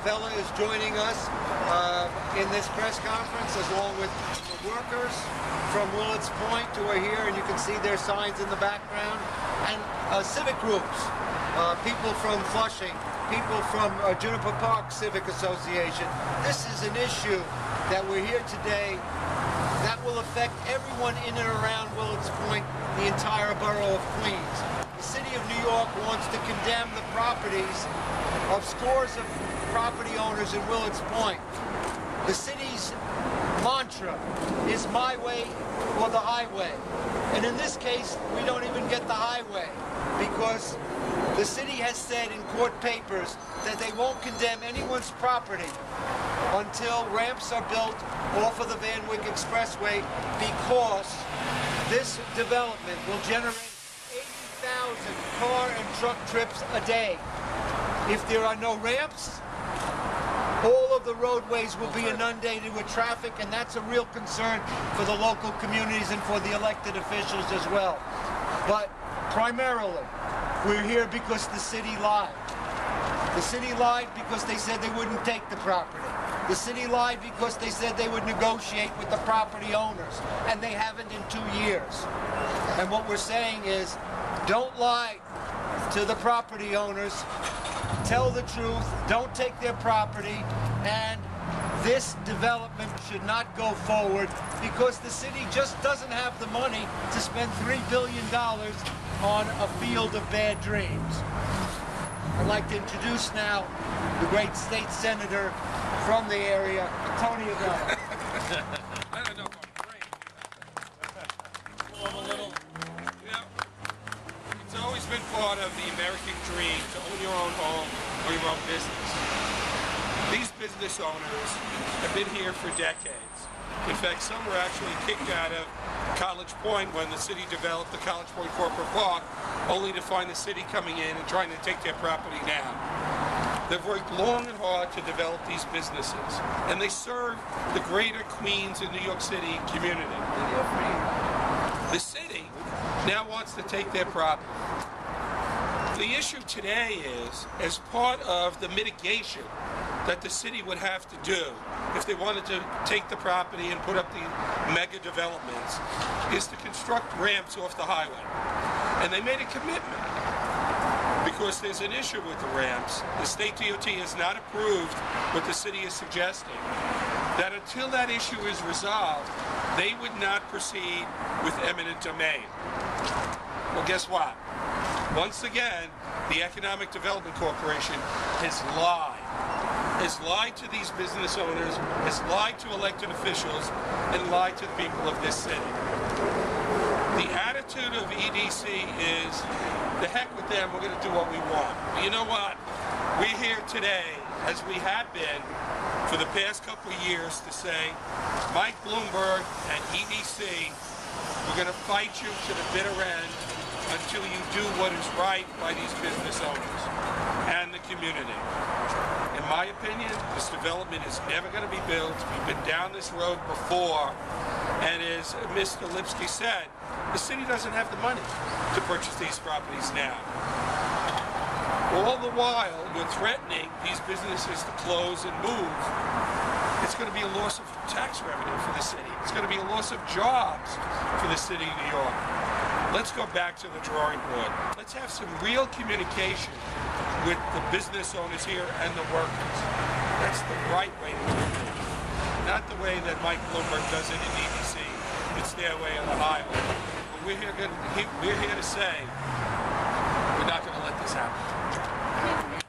Avella is joining us in this press conference, along with the workers from Willets Point who are here, and you can see their signs in the background, and civic groups, people from Flushing, people from Juniper Park Civic Association. This is an issue that we're here today that will affect everyone in and around Willets Point, the entire borough of Queens. The City of New York wants to condemn the properties of scores of property owners in Willets Point. The city's mantra is my way or the highway. And in this case, we don't even get the highway because the city has said in court papers that they won't condemn anyone's property until ramps are built off of the Van Wyck Expressway, because this development will generate 80,000 car and truck trips a day. If there are no ramps, all of the roadways will be inundated with traffic, and that's a real concern for the local communities and for the elected officials as well. But primarily, we're here because the city lied. The city lied because they said they wouldn't take the property. The city lied because they said they would negotiate with the property owners, and they haven't in 2 years. And what we're saying is, don't lie to the property owners. Tell the truth, don't take their property, and this development should not go forward because the city just doesn't have the money to spend $3 billion on a field of bad dreams. I'd like to introduce now the great state senator from the area, Tony Avella. I don't know if I'm great. Well, I'm a little, you know, it's always been part of the American dream to own your own home or your own business. These business owners have been here for decades. In fact, some were actually kicked out of College Point when the city developed the College Point Corporate Park, only to find the city coming in and trying to take their property down. They've worked long and hard to develop these businesses, and they serve the greater Queens and New York City community. The city now wants to take their property. The issue today is, as part of the mitigation that the city would have to do if they wanted to take the property and put up the mega developments, is to construct ramps off the highway. And they made a commitment, because there's an issue with the ramps. The state DOT has not approved what the city is suggesting, that until that issue is resolved, they would not proceed with eminent domain. Well, guess what? Once again, the Economic Development Corporation has lied. Has lied to these business owners, has lied to elected officials, and lied to the people of this city. The attitude of EDC is, the heck with them, we're going to do what we want. But you know what? We're here today, as we have been for the past couple of years, to say, Mike Bloomberg and EDC, we're going to fight you to the bitter end until you do what is right by these business owners and the community. In my opinion, this development is never going to be built. We've been down this road before, and as Mr. Lipsky said, the city doesn't have the money to purchase these properties now. All the while, you're threatening these businesses to close and move. It's going to be a loss of tax revenue for the city. It's going to be a loss of jobs for the city of New York. Let's go back to the drawing board. Let's have some real communication with the business owners here and the workers. That's the right way to do it. Not the way that Mike Bloomberg does it in EDC. It's their way or the highway. But we're here to say, we're not going to let this happen.